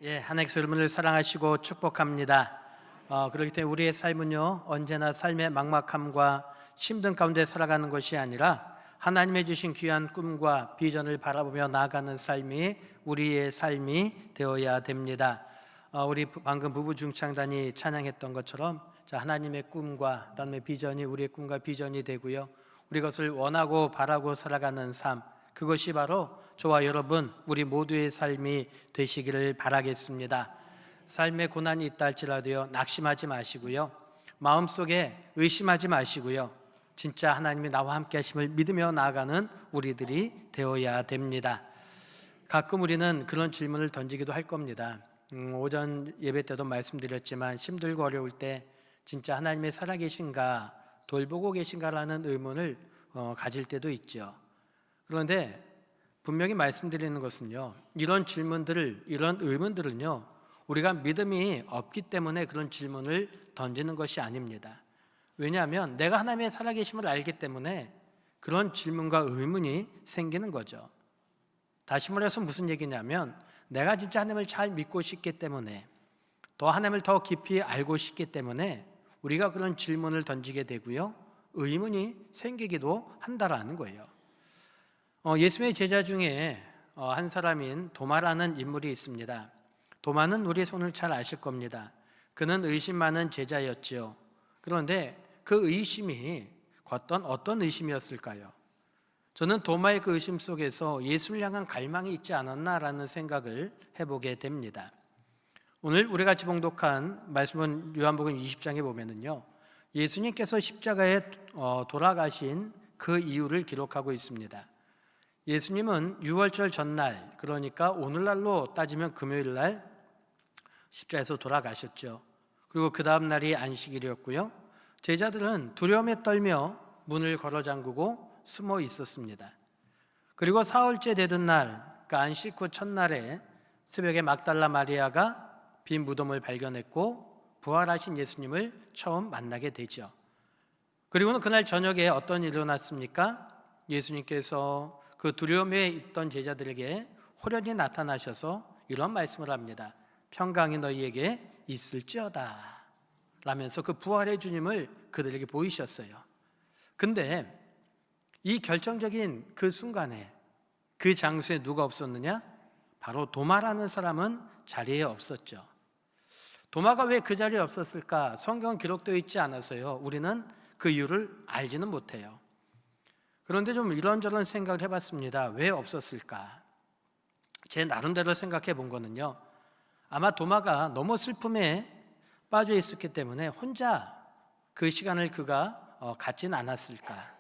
하나님께서 여러분을 사랑하시고 축복합니다. 그렇기 때문에 우리의 삶은요, 언제나 삶의 막막함과 힘든 가운데 살아가는 것이 아니라 하나님의 주신 귀한 꿈과 비전을 바라보며 나아가는 삶이 우리의 삶이 되어야 됩니다. 우리 방금 부부 중창단이 찬양했던 것처럼 하나님의 꿈과 그다음에 비전이 우리의 꿈과 비전이 되고요, 우리 것을 원하고 바라고 살아가는 삶, 그것이 바로 저와 여러분 우리 모두의 삶이 되시기를 바라겠습니다. 삶에 고난이 있다 할지라도요, 낙심하지 마시고요, 마음속에 의심하지 마시고요, 진짜 하나님이 나와 함께 하심을 믿으며 나아가는 우리들이 되어야 됩니다. 가끔 우리는 그런 질문을 던지기도 할 겁니다. 오전 예배 때도 말씀드렸지만 힘들고 어려울 때 진짜 하나님의 살아계신가, 돌보고 계신가라는 의문을 가질 때도 있죠. 그런데 분명히 말씀드리는 것은요, 이런 질문들을, 이런 의문들은요, 우리가 믿음이 없기 때문에 그런 질문을 던지는 것이 아닙니다. 왜냐하면 내가 하나님의 살아계심을 알기 때문에 그런 질문과 의문이 생기는 거죠. 다시 말해서 무슨 얘기냐면, 내가 진짜 하나님을 잘 믿고 싶기 때문에, 또 하나님을 더 깊이 알고 싶기 때문에 우리가 그런 질문을 던지게 되고요, 의문이 생기기도 한다라는 거예요. 예수님의 제자 중에 한 사람인 도마라는 인물이 있습니다. 도마는 우리 손을 잘 아실 겁니다. 그는 의심 많은 제자였죠. 그런데 그 의심이 어떤 의심이었을까요? 저는 도마의 그 의심 속에서 예수를 향한 갈망이 있지 않았나라는 생각을 해보게 됩니다. 오늘 우리가 같이 봉독한 말씀은 요한복음 20장에 보면은요, 예수님께서 십자가에 돌아가신 그 이유를 기록하고 있습니다. 예수님은 유월절 전날, 그러니까 오늘날로 따지면 금요일날 십자가에서 돌아가셨죠. 그리고 그 다음 날이 안식일이었고요, 제자들은 두려움에 떨며 문을 걸어 잠그고 숨어 있었습니다. 그리고 사흘째 되던 날, 그러니까 안식 후 첫날에 새벽에 막달라 마리아가 빈 무덤을 발견했고 부활하신 예수님을 처음 만나게 되죠. 그리고는 그날 저녁에 어떤 일이 일어났습니까? 예수님께서 그 두려움에 있던 제자들에게 호련히 나타나셔서 이런 말씀을 합니다. 평강이 너희에게 있을지어다 라면서 그 부활의 주님을 그들에게 보이셨어요. 근데 이 결정적인 그 순간에, 그 장소에 누가 없었느냐? 바로 도마라는 사람은 자리에 없었죠. 도마가 왜 그 자리에 없었을까? 성경은 기록되어 있지 않아서요, 우리는 그 이유를 알지는 못해요. 그런데 좀 이런저런 생각을 해봤습니다. 왜 없었을까? 제 나름대로 생각해 본 거는요, 아마 도마가 너무 슬픔에 빠져 있었기 때문에 혼자 그 시간을 그가 갖진 않았을까.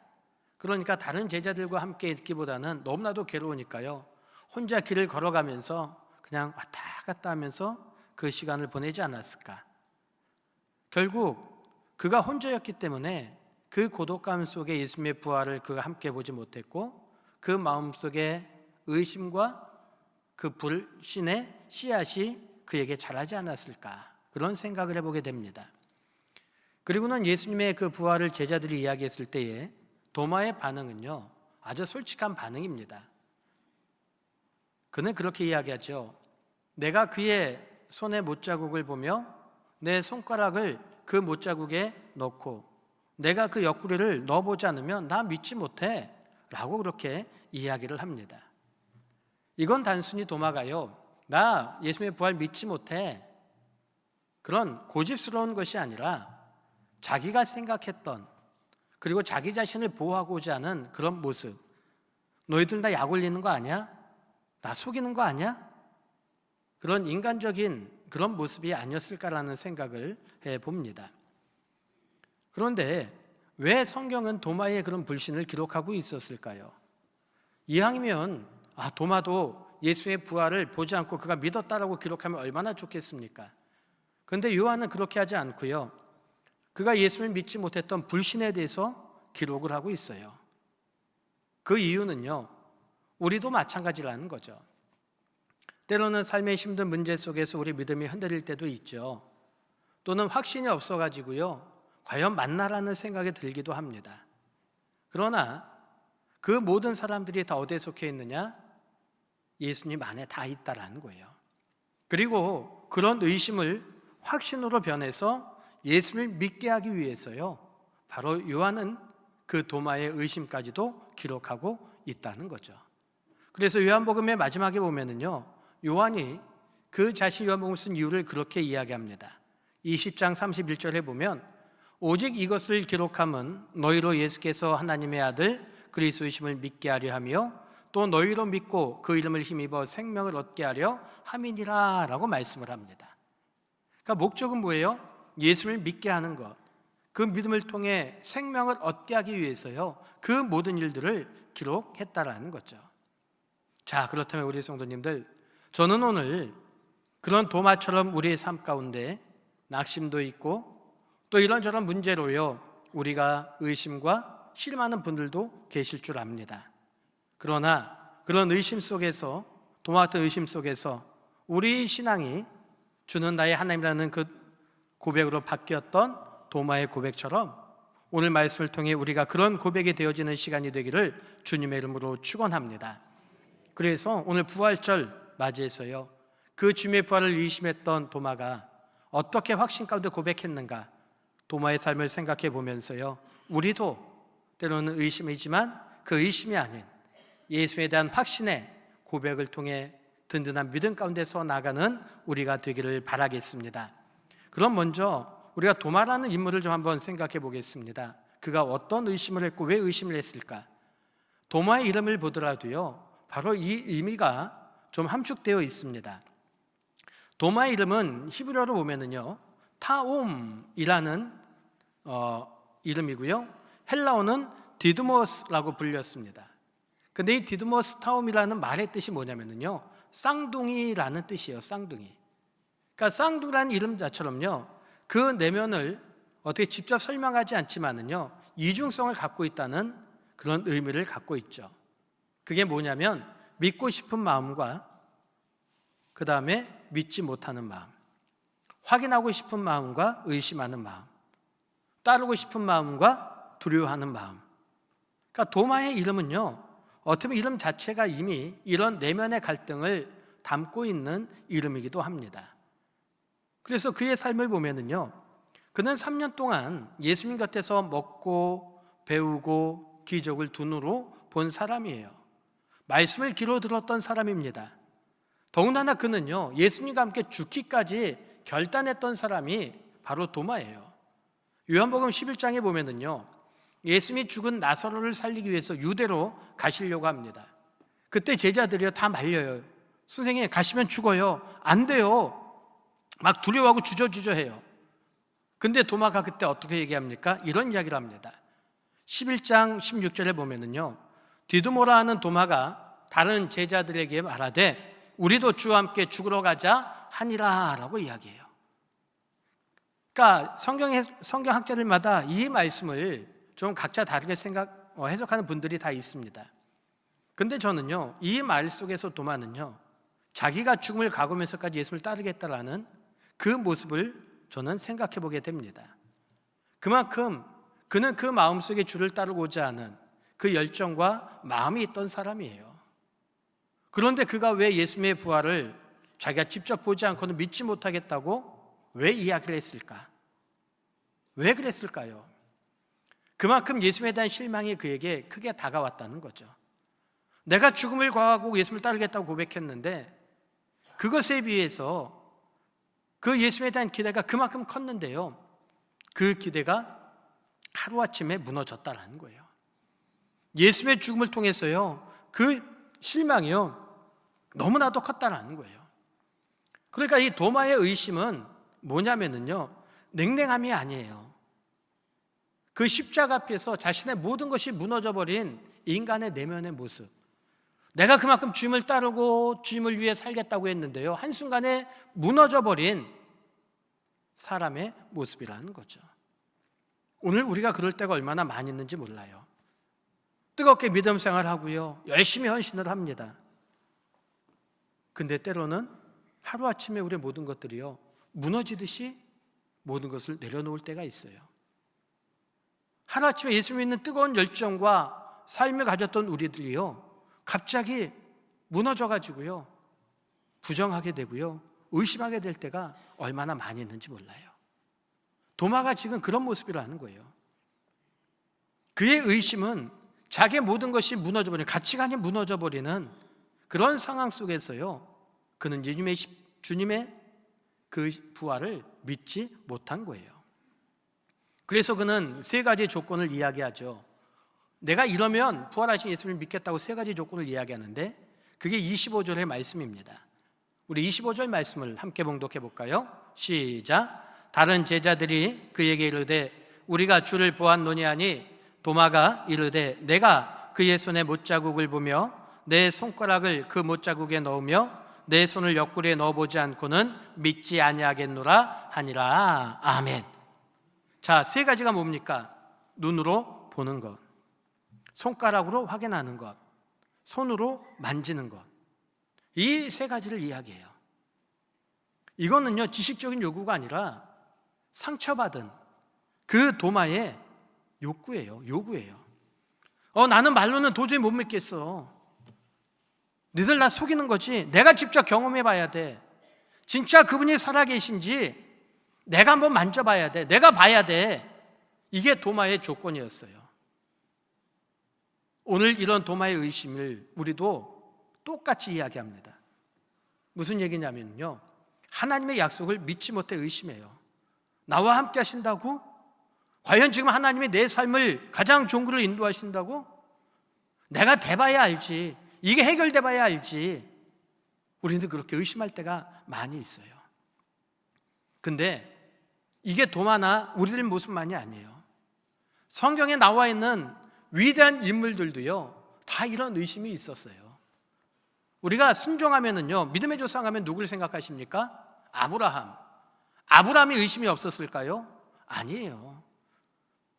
그러니까 다른 제자들과 함께 있기보다는 너무나도 괴로우니까요, 혼자 길을 걸어가면서 그냥 왔다 갔다 하면서 그 시간을 보내지 않았을까. 결국 그가 혼자였기 때문에 그 고독감 속에 예수님의 부활을 그가 함께 보지 못했고, 그 마음속에 의심과 그 불신의 씨앗이 그에게 자라지 않았을까, 그런 생각을 해보게 됩니다. 그리고는 예수님의 그 부활을 제자들이 이야기했을 때에 도마의 반응은요, 아주 솔직한 반응입니다. 그는 그렇게 이야기하죠. 내가 그의 손의 못자국을 보며 내 손가락을 그 못자국에 넣고 내가 그 옆구리를 넣어보지 않으면 나 믿지 못해 라고 그렇게 이야기를 합니다. 이건 단순히 도마가요, 나 예수님의 부활 믿지 못해, 그런 고집스러운 것이 아니라 자기가 생각했던, 그리고 자기 자신을 보호하고자 하는 그런 모습. 너희들 나 약 올리는 거 아니야? 나 속이는 거 아니야? 그런 인간적인 그런 모습이 아니었을까라는 생각을 해봅니다. 그런데 왜 성경은 도마의 그런 불신을 기록하고 있었을까요? 이왕이면 도마도 예수의 부활을 보지 않고 그가 믿었다라고 기록하면 얼마나 좋겠습니까? 그런데 요한은 그렇게 하지 않고요, 그가 예수를 믿지 못했던 불신에 대해서 기록을 하고 있어요. 그 이유는요, 우리도 마찬가지라는 거죠. 때로는 삶의 힘든 문제 속에서 우리 믿음이 흔들릴 때도 있죠. 또는 확신이 없어가지고요, 과연 만나라는 생각이 들기도 합니다. 그러나 그 모든 사람들이 다 어디에 속해 있느냐? 예수님 안에 다 있다라는 거예요. 그리고 그런 의심을 확신으로 변해서 예수를 믿게 하기 위해서요, 바로 요한은 그 도마의 의심까지도 기록하고 있다는 거죠. 그래서 요한복음의 마지막에 보면은요, 요한이 그 자신 요한복음 쓴 이유를 그렇게 이야기합니다. 20장 31절에 보면 오직 이것을 기록함은 너희로 예수께서 하나님의 아들 그리스도이심을 믿게 하려 하며 또 너희로 믿고 그 이름을 힘입어 생명을 얻게 하려 함이니라 라고 말씀을 합니다. 그러니까 목적은 뭐예요? 예수를 믿게 하는 것, 그 믿음을 통해 생명을 얻게 하기 위해서요, 그 모든 일들을 기록했다라는 거죠. 자, 그렇다면 우리 성도님들, 저는 오늘 그런 도마처럼 우리의 삶 가운데 낙심도 있고 또 이런저런 문제로요, 우리가 의심과 실망하는 분들도 계실 줄 압니다. 그러나 그런 의심 속에서, 도마 같은 의심 속에서 우리 신앙이 주는 나의 하나님이라는 그 고백으로 바뀌었던 도마의 고백처럼 오늘 말씀을 통해 우리가 그런 고백이 되어지는 시간이 되기를 주님의 이름으로 축원합니다. 그래서 오늘 부활절 맞이해서요, 그 주님의 부활을 의심했던 도마가 어떻게 확신 가운데 고백했는가, 도마의 삶을 생각해 보면서요, 우리도 때로는 의심이지만 그 의심이 아닌 예수에 대한 확신의 고백을 통해 든든한 믿음 가운데서 나가는 우리가 되기를 바라겠습니다. 그럼 먼저 우리가 도마라는 인물을 좀 한번 생각해 보겠습니다. 그가 어떤 의심을 했고 왜 의심을 했을까? 도마의 이름을 보더라도요, 바로 이 의미가 좀 함축되어 있습니다. 도마의 이름은 히브리어로 보면은요, 타옴이라는 이름이고요, 헬라어는 디드모스라고 불렸습니다. 근데 이 디드모스 타옴이라는 말의 뜻이 뭐냐면요, 쌍둥이라는 뜻이에요. 쌍둥이. 그러니까 쌍둥이라는 이름 자처럼요, 그 내면을 어떻게 직접 설명하지 않지만은요, 이중성을 갖고 있다는 그런 의미를 갖고 있죠. 그게 뭐냐면 믿고 싶은 마음과 그 다음에 믿지 못하는 마음, 확인하고 싶은 마음과 의심하는 마음, 따르고 싶은 마음과 두려워하는 마음. 그러니까 도마의 이름은요, 어떻게 보면 이름 자체가 이미 이런 내면의 갈등을 담고 있는 이름이기도 합니다. 그래서 그의 삶을 보면은요, 그는 3년 동안 예수님 곁에서 먹고 배우고 기적을 두 눈으로 본 사람이에요. 말씀을 귀로 들었던 사람입니다. 더군다나 그는요, 예수님과 함께 죽기까지 결단했던 사람이 바로 도마예요. 요한복음 11장에 보면은요, 예수님이 죽은 나사로를 살리기 위해서 유대로 가시려고 합니다. 그때 제자들이요, 다 말려요. 선생님, 가시면 죽어요. 안 돼요. 막 두려워하고 주저주저해요. 근데 도마가 그때 어떻게 얘기합니까? 이런 이야기를 합니다. 11장 16절에 보면은요, 디두모라 하는 도마가 다른 제자들에게 말하되 우리도 주와 함께 죽으러 가자 하니라 라고 이야기해요. 그러니까 성경학자들마다 이 말씀을 좀 각자 다르게 해석하는 분들이 다 있습니다. 근데 저는요, 이 말 속에서 도마는요, 자기가 죽음을 각오하면서까지 예수를 따르겠다라는 그 모습을 저는 생각해 보게 됩니다. 그만큼 그는 그 마음속에 주를 따르고자 하는 그 열정과 마음이 있던 사람이에요. 그런데 그가 왜 예수님의 부활을 자기가 직접 보지 않고는 믿지 못하겠다고 왜 이야기를 했을까? 왜 그랬을까요? 그만큼 예수님에 대한 실망이 그에게 크게 다가왔다는 거죠. 내가 죽음을 과하고 예수님을 따르겠다고 고백했는데 그것에 비해서 그 예수님에 대한 기대가 그만큼 컸는데요, 그 기대가 하루아침에 무너졌다는 거예요. 예수님의 죽음을 통해서요, 그 실망이요, 너무나도 컸다는 거예요. 그러니까 이 도마의 의심은 뭐냐면요, 냉랭함이 아니에요. 그 십자가 앞에서 자신의 모든 것이 무너져버린 인간의 내면의 모습, 내가 그만큼 주님을 따르고 주님을 위해 살겠다고 했는데요, 한순간에 무너져버린 사람의 모습이라는 거죠. 오늘 우리가 그럴 때가 얼마나 많이 있는지 몰라요. 뜨겁게 믿음 생활하고요, 열심히 헌신을 합니다. 근데 때로는 하루아침에 우리의 모든 것들이요, 무너지듯이 모든 것을 내려놓을 때가 있어요. 하루아침에 예수 믿는 뜨거운 열정과 삶을 가졌던 우리들이요, 갑자기 무너져가지고요, 부정하게 되고요, 의심하게 될 때가 얼마나 많이 있는지 몰라요. 도마가 지금 그런 모습이라는 거예요. 그의 의심은 자기의 모든 것이 무너져버리는, 가치관이 무너져버리는 그런 상황 속에서요, 그는 주님의 그 부활을 믿지 못한 거예요. 그래서 그는 세 가지 조건을 이야기하죠. 내가 이러면 부활하신 예수님을 믿겠다고 세 가지 조건을 이야기하는데, 그게 25절의 말씀입니다. 우리 25절 말씀을 함께 봉독해 볼까요? 시작. 다른 제자들이 그에게 이르되 우리가 주를 보았노니 하니, 도마가 이르되 내가 그의 손에 못자국을 보며 내 손가락을 그 못자국에 넣으며 내 손을 옆구리에 넣어보지 않고는 믿지 아니하겠노라 하니라. 아멘. 자, 세 가지가 뭡니까? 눈으로 보는 것, 손가락으로 확인하는 것, 손으로 만지는 것. 이 세 가지를 이야기해요. 이거는요, 지식적인 요구가 아니라 상처받은 그 도마의 요구예요. 나는 말로는 도저히 못 믿겠어. 너희들 나 속이는 거지. 내가 직접 경험해 봐야 돼. 진짜 그분이 살아계신지 내가 한번 만져봐야 돼. 내가 봐야 돼. 이게 도마의 조건이었어요. 오늘 이런 도마의 의심을 우리도 똑같이 이야기합니다. 무슨 얘기냐면요, 하나님의 약속을 믿지 못해 의심해요. 나와 함께 하신다고? 과연 지금 하나님이 내 삶을 가장 좋은 길로 인도하신다고? 내가 돼봐야 알지. 이게 해결돼 봐야 알지. 우리는 그렇게 의심할 때가 많이 있어요. 근데 이게 도마나 우리들 모습만이 아니에요. 성경에 나와 있는 위대한 인물들도요, 다 이런 의심이 있었어요. 우리가 순종하면은요, 믿음의 조상하면 누굴 생각하십니까? 아브라함이 의심이 없었을까요? 아니에요.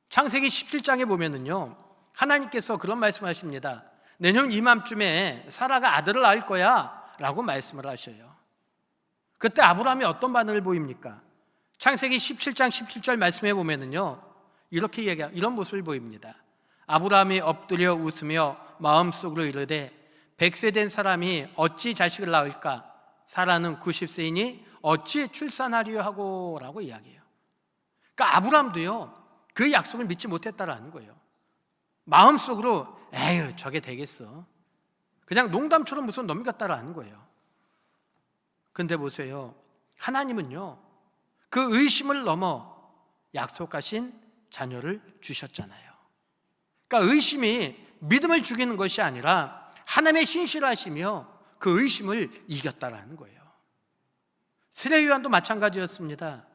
창세기 17장에 보면은요, 하나님께서 그런 말씀을 하십니다. 내년 이맘쯤에 사라가 아들을 낳을 거야 라고 말씀을 하셔요. 그때 아브라함이 어떤 반응을 보입니까? 창세기 17장 17절 말씀해 보면은요, 이런 모습을 보입니다. 아브라함이 엎드려 웃으며 마음속으로 이르되 100세 된 사람이 어찌 자식을 낳을까? 사라는 90세이니 어찌 출산하리요 하고 라고 이야기해요. 그러니까 아브라함도요, 그 약속을 믿지 못했다라는 거예요. 마음속으로 에휴 저게 되겠어, 그냥 농담처럼 무슨 넘겼다라는 거예요. 근데 보세요, 하나님은요, 그 의심을 넘어 약속하신 자녀를 주셨잖아요. 그러니까 의심이 믿음을 죽이는 것이 아니라 하나님의 신실하시며 그 의심을 이겼다라는 거예요. 스레 요한도 마찬가지였습니다.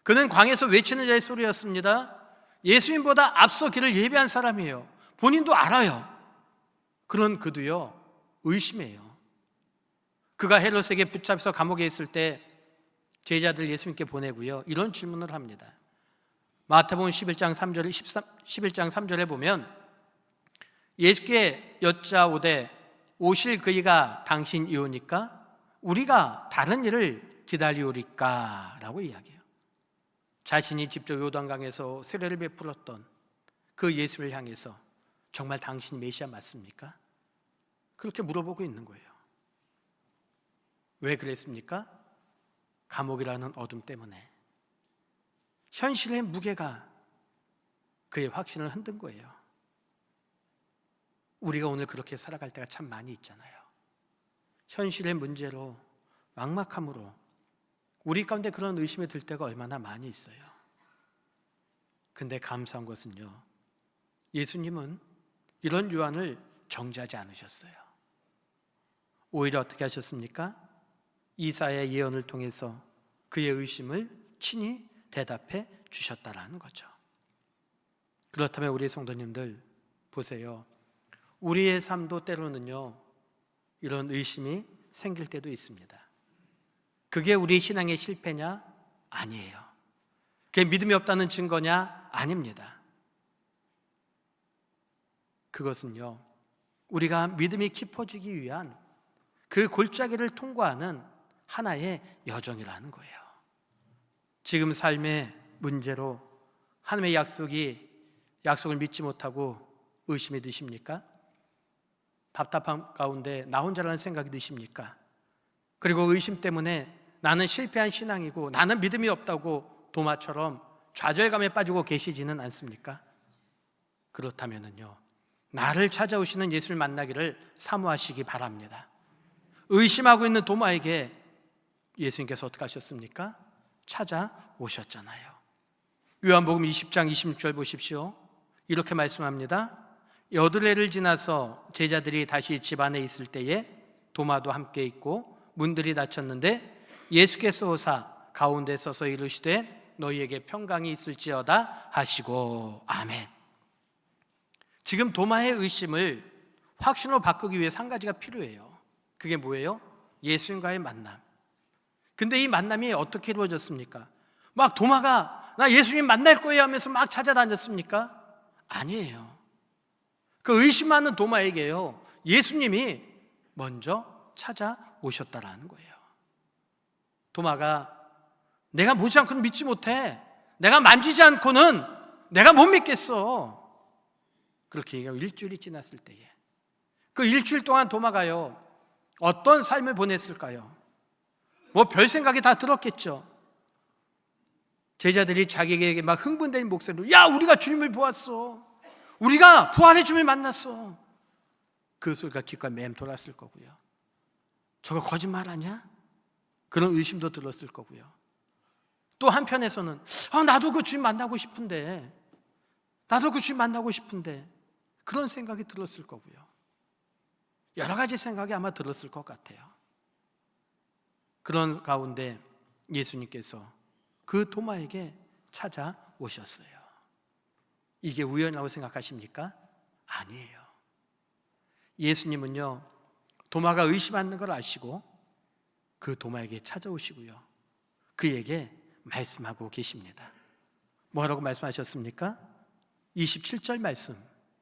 그는 광에서 외치는 자의 소리였습니다. 예수님보다 앞서 길을 예비한 사람이에요. 본인도 알아요. 그런 그도요, 의심해요. 그가 헤롯에게 붙잡혀서 감옥에 있을 때 제자들 예수님께 보내고요, 이런 질문을 합니다. 마태복음 11장 3절에 보면 예수께 여짜오되 오실 그이가 당신이오니까 우리가 다른 일을 기다리오리까 라고 이야기해요. 자신이 직접 요단강에서 세례를 베풀었던 그 예수를 향해서 정말 당신이 메시아 맞습니까? 그렇게 물어보고 있는 거예요. 왜 그랬습니까? 감옥이라는 어둠 때문에 현실의 무게가 그의 확신을 흔든 거예요. 우리가 오늘 그렇게 살아갈 때가 참 많이 있잖아요. 현실의 문제로, 막막함으로 우리 가운데 그런 의심이 들 때가 얼마나 많이 있어요. 근데 감사한 것은요, 예수님은 이런 요한을 정죄하지 않으셨어요. 오히려 어떻게 하셨습니까? 이사야의 예언을 통해서 그의 의심을 친히 대답해 주셨다라는 거죠. 그렇다면 우리 성도님들 보세요. 우리의 삶도 때로는요, 이런 의심이 생길 때도 있습니다. 그게 우리 신앙의 실패냐? 아니에요. 그게 믿음이 없다는 증거냐? 아닙니다. 그것은요, 우리가 믿음이 깊어지기 위한 그 골짜기를 통과하는 하나의 여정이라는 거예요. 지금 삶의 문제로 하나님의 약속을 믿지 못하고 의심이 드십니까? 답답한 가운데 나 혼자라는 생각이 드십니까? 그리고 의심 때문에 나는 실패한 신앙이고 나는 믿음이 없다고 도마처럼 좌절감에 빠지고 계시지는 않습니까? 그렇다면요, 나를 찾아오시는 예수를 만나기를 사모하시기 바랍니다. 의심하고 있는 도마에게 예수님께서 어떻게 하셨습니까? 찾아오셨잖아요. 요한복음 20장 26절 보십시오. 이렇게 말씀합니다. 여드레를 지나서 제자들이 다시 집 안에 있을 때에 도마도 함께 있고 문들이 닫혔는데 예수께서 오사 가운데 서서 이르시되 너희에게 평강이 있을지어다 하시고. 아멘. 지금 도마의 의심을 확신으로 바꾸기 위해 한 가지가 필요해요. 그게 뭐예요? 예수님과의 만남. 근데 이 만남이 어떻게 이루어졌습니까? 막 도마가 나 예수님 만날 거예요 하면서 막 찾아다녔습니까? 아니에요. 그 의심 많은 도마에게요, 예수님이 먼저 찾아오셨다라는 거예요. 도마가 내가 보지 않고는 믿지 못해, 내가 만지지 않고는 내가 못 믿겠어, 그렇게 얘기하고 일주일이 지났을 때에 그 일주일 동안 도마가요 어떤 삶을 보냈을까요? 뭐 별 생각이 다 들었겠죠. 제자들이 자기에게 막 흥분된 목소리로 야, 우리가 주님을 보았어, 우리가 부활의 주님을 만났어, 그 소리가 귓가에 맴돌았을 거고요. 저거 거짓말 아니야? 그런 의심도 들었을 거고요. 또 한편에서는 나도 그 주님 만나고 싶은데, 나도 그 주님 만나고 싶은데, 그런 생각이 들었을 거고요. 여러 가지 생각이 아마 들었을 것 같아요. 그런 가운데 예수님께서 그 도마에게 찾아오셨어요. 이게 우연이라고 생각하십니까? 아니에요. 예수님은요, 도마가 의심하는 걸 아시고 그 도마에게 찾아오시고요, 그에게 말씀하고 계십니다. 뭐라고 말씀하셨습니까? 27절 말씀,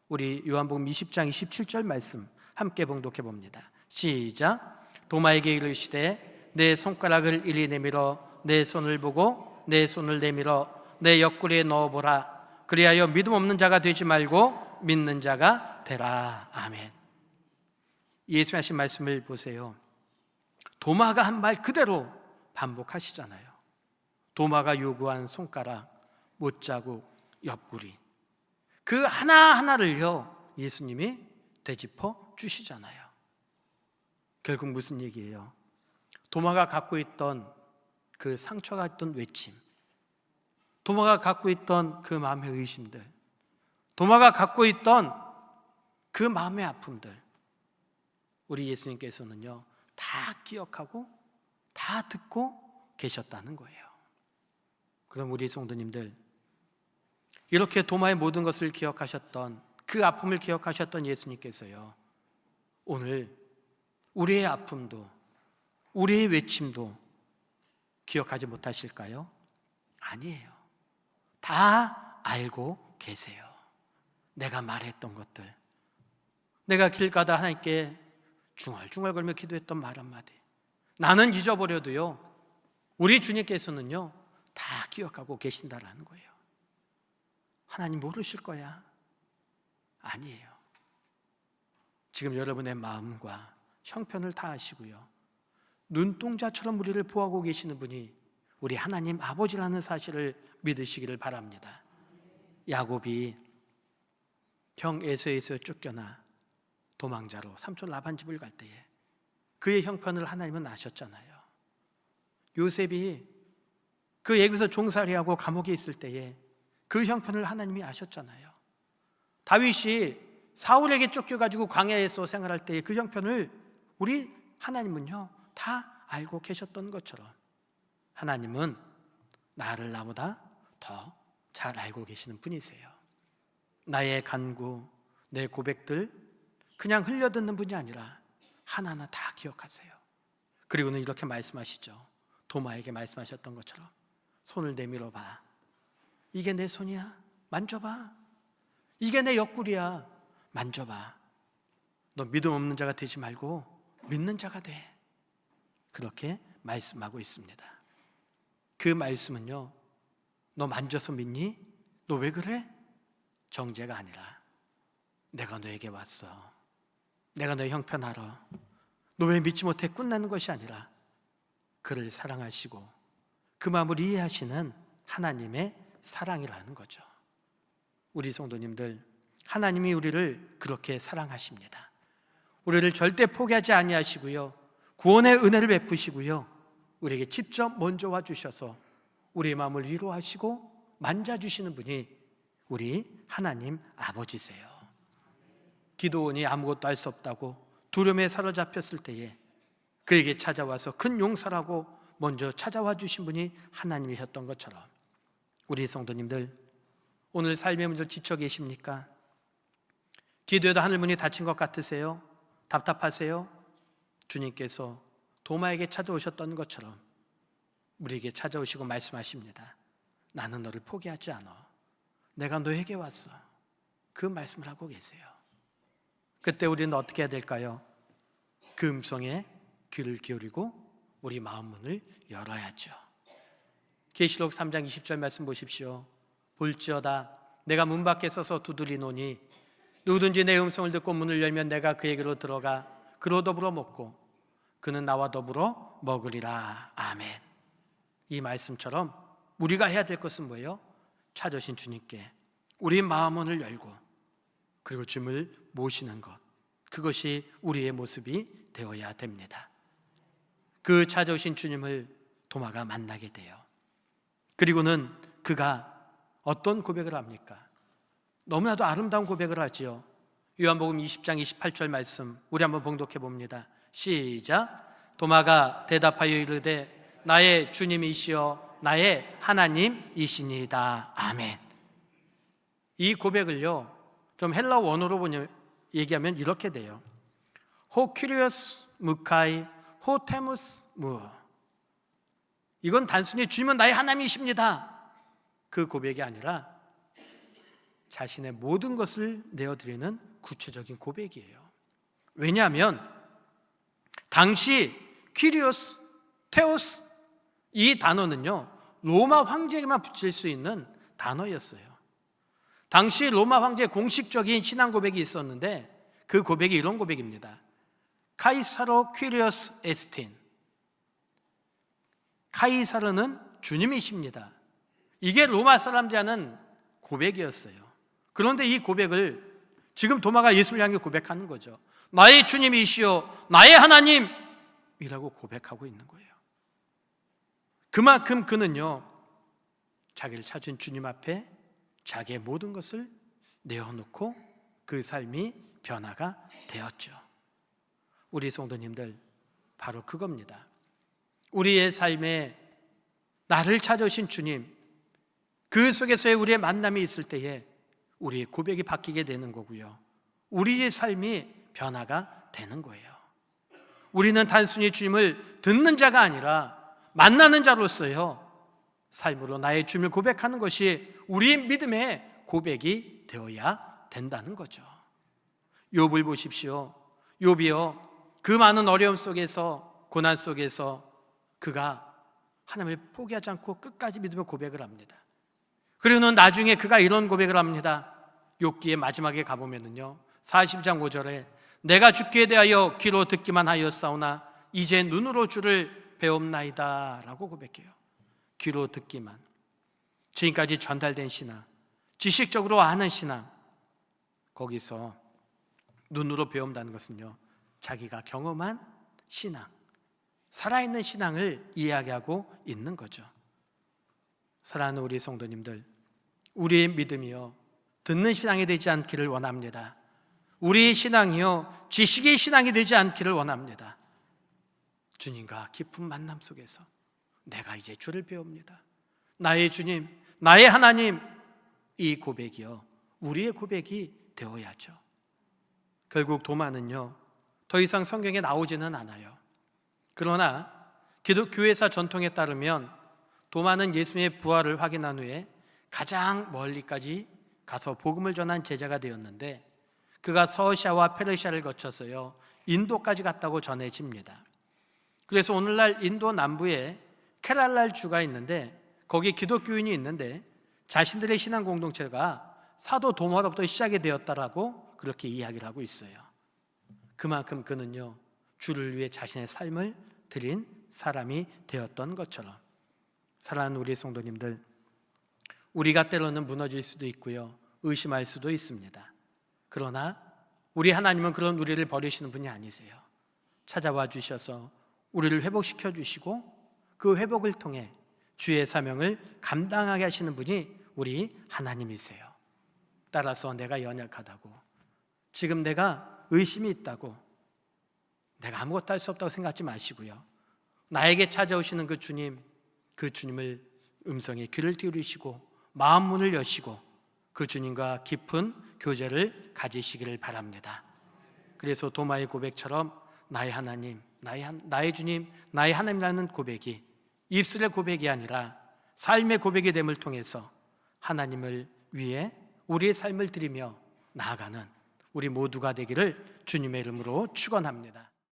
우리 요한복음 20장 27절 말씀 함께 봉독해 봅니다. 시작. 도마에게 이르시되 내 손가락을 이리 내밀어 내 손을 보고 내 손을 내밀어 내 옆구리에 넣어보라. 그리하여 믿음 없는 자가 되지 말고 믿는 자가 되라. 아멘. 예수님 하신 말씀을 보세요. 도마가 한 말 그대로 반복하시잖아요. 도마가 요구한 손가락, 못자국, 옆구리, 그 하나하나를요 예수님이 되짚어 주시잖아요. 결국 무슨 얘기예요? 도마가 갖고 있던 그 상처가 있던 외침, 도마가 갖고 있던 그 마음의 의심들, 도마가 갖고 있던 그 마음의 아픔들, 우리 예수님께서는요 다 기억하고 다 듣고 계셨다는 거예요. 그럼 우리 성도님들, 이렇게 도마의 모든 것을 기억하셨던, 그 아픔을 기억하셨던 예수님께서요 오늘 우리의 아픔도 우리의 외침도 기억하지 못하실까요? 아니에요. 다 알고 계세요. 내가 말했던 것들, 내가 길 가다 하나님께 중얼중얼거리며 기도했던 말 한마디, 나는 잊어버려도요 우리 주님께서는요 다 기억하고 계신다라는 거예요. 하나님 모르실 거야? 아니에요. 지금 여러분의 마음과 형편을 다 아시고요, 눈동자처럼 우리를 보호하고 계시는 분이 우리 하나님 아버지라는 사실을 믿으시기를 바랍니다. 야곱이 형 에서에서 쫓겨나 도망자로 삼촌 라반 집을 갈 때에 그의 형편을 하나님은 아셨잖아요. 요셉이 그 애굽에서 종살이하고 감옥에 있을 때에 그 형편을 하나님이 아셨잖아요. 다윗이 사울에게 쫓겨가지고 광야에서 생활할 때의 그 형편을 우리 하나님은요 다 알고 계셨던 것처럼 하나님은 나를 나보다 더 잘 알고 계시는 분이세요. 나의 간구, 내 고백들 그냥 흘려듣는 분이 아니라 하나하나 다 기억하세요. 그리고는 이렇게 말씀하시죠. 도마에게 말씀하셨던 것처럼 손을 내밀어 봐. 이게 내 손이야? 만져봐. 이게 내 옆구리야? 만져봐. 너 믿음 없는 자가 되지 말고 믿는 자가 돼. 그렇게 말씀하고 있습니다. 그 말씀은요, 너 만져서 믿니? 너 왜 그래? 정죄가 아니라 내가 너에게 왔어, 내가 너의 형편하러, 너 왜 믿지 못해? 끝나는 것이 아니라 그를 사랑하시고 그 마음을 이해하시는 하나님의 사랑이라는 거죠. 우리 성도님들, 하나님이 우리를 그렇게 사랑하십니다. 우리를 절대 포기하지 아니하시고요, 구원의 은혜를 베푸시고요, 우리에게 직접 먼저 와주셔서 우리의 마음을 위로하시고 만져주시는 분이 우리 하나님 아버지세요. 기드온이 아무것도 할 수 없다고 두려움에 사로잡혔을 때에 그에게 찾아와서 큰 용사라고 먼저 찾아와 주신 분이 하나님이셨던 것처럼, 우리 성도님들, 오늘 삶의 문제로 지쳐 계십니까? 기도해도 하늘문이 닫힌 것 같으세요? 답답하세요? 주님께서 도마에게 찾아오셨던 것처럼 우리에게 찾아오시고 말씀하십니다. 나는 너를 포기하지 않아. 내가 너에게 왔어. 그 말씀을 하고 계세요. 그때 우리는 어떻게 해야 될까요? 그 음성에 귀를 기울이고 우리 마음 문을 열어야죠. 계시록 3장 20절 말씀 보십시오. 볼지어다 내가 문 밖에 서서 두드리노니 누구든지 내 음성을 듣고 문을 열면 내가 그에게로 들어가 그로 더불어 먹고 그는 나와 더불어 먹으리라. 아멘. 이 말씀처럼 우리가 해야 될 것은 뭐예요? 찾으신 주님께 우리 마음 문을 열고 그리고 주님을 모시는 것, 그것이 우리의 모습이 되어야 됩니다. 그 찾아오신 주님을 도마가 만나게 돼요. 그리고는 그가 어떤 고백을 합니까? 너무나도 아름다운 고백을 하지요. 요한복음 20장 28절 말씀 우리 한번 봉독해 봅니다. 시작. 도마가 대답하여 이르되 나의 주님이시여 나의 하나님이시니이다. 아멘. 이 고백을요, 좀 헬라어 원어로 얘기하면 이렇게 돼요. 호 큐리어스 무카이 호 테무스 무. 이건 단순히 주님은 나의 하나님이십니다, 그 고백이 아니라 자신의 모든 것을 내어드리는 구체적인 고백이에요. 왜냐하면 당시 퀴리오스, 테오스, 이 단어는요 로마 황제에게만 붙일 수 있는 단어였어요. 당시 로마 황제의 공식적인 신앙 고백이 있었는데 그 고백이 이런 고백입니다. 카이사로 퀴리오스 에스틴. 카이사르는 주님이십니다. 이게 로마 사람들이 하는 고백이었어요. 그런데 이 고백을 지금 도마가 예수를 향해 고백하는 거죠. 나의 주님이시오 나의 하나님이라고 고백하고 있는 거예요. 그만큼 그는요 자기를 찾은 주님 앞에 자기의 모든 것을 내어놓고 그 삶이 변화가 되었죠. 우리 성도님들, 바로 그겁니다. 우리의 삶에 나를 찾아오신 주님, 그 속에서의 우리의 만남이 있을 때에 우리의 고백이 바뀌게 되는 거고요, 우리의 삶이 변화가 되는 거예요. 우리는 단순히 주님을 듣는 자가 아니라 만나는 자로서요 삶으로 나의 주님을 고백하는 것이 우리의 믿음의 고백이 되어야 된다는 거죠. 욥을 보십시오. 욥이요 그 많은 어려움 속에서, 고난 속에서 그가 하나님을 포기하지 않고 끝까지 믿음의 고백을 합니다. 그리고는 나중에 그가 이런 고백을 합니다. 욥기의 마지막에 가보면은요 40장 5절에 내가 주께 대하여 귀로 듣기만 하였사오나 이제 눈으로 주를 배웁나이다 라고 고백해요. 귀로 듣기만, 지금까지 전달된 신앙, 지식적으로 아는 신앙, 거기서 눈으로 배운다는 것은요 자기가 경험한 신앙, 살아있는 신앙을 이야기하고 있는 거죠. 사랑하는 우리 성도님들, 우리의 믿음이요 듣는 신앙이 되지 않기를 원합니다. 우리의 신앙이요 지식의 신앙이 되지 않기를 원합니다. 주님과 깊은 만남 속에서 내가 이제 주를 배웁니다. 나의 주님, 나의 하나님, 이 고백이요 우리의 고백이 되어야죠. 결국 도마는요 더 이상 성경에 나오지는 않아요. 그러나 기독교회사 전통에 따르면 도마는 예수님의 부활을 확인한 후에 가장 멀리까지 가서 복음을 전한 제자가 되었는데, 그가 서시아와 페르시아를 거쳐서요 인도까지 갔다고 전해집니다. 그래서 오늘날 인도 남부에 케랄랄 주가 있는데 거기 기독교인이 있는데 자신들의 신앙 공동체가 사도 도마로부터 시작이 되었다라고 그렇게 이야기를 하고 있어요. 그만큼 그는요 주를 위해 자신의 삶을 드린 사람이 되었던 것처럼. 사랑하는 우리 성도님들, 우리가 때로는 무너질 수도 있고요, 의심할 수도 있습니다. 그러나 우리 하나님은 그런 우리를 버리시는 분이 아니세요. 찾아와 주셔서 우리를 회복시켜 주시고 그 회복을 통해 주의 사명을 감당하게 하시는 분이 우리 하나님이세요. 따라서 내가 연약하다고, 지금 내가 의심이 있다고, 내가 아무것도 할 수 없다고 생각하지 마시고요, 나에게 찾아오시는 그 주님을 음성에 귀를 기울이시고 마음 문을 여시고 그 주님과 깊은 교제를 가지시기를 바랍니다. 그래서 도마의 고백처럼 나의 하나님, 나의 주님, 나의 하나님이라는 고백이 입술의 고백이 아니라 삶의 고백이 됨을 통해서 하나님을 위해 우리의 삶을 드리며 나아가는 우리 모두가 되기를 주님의 이름으로 축원합니다.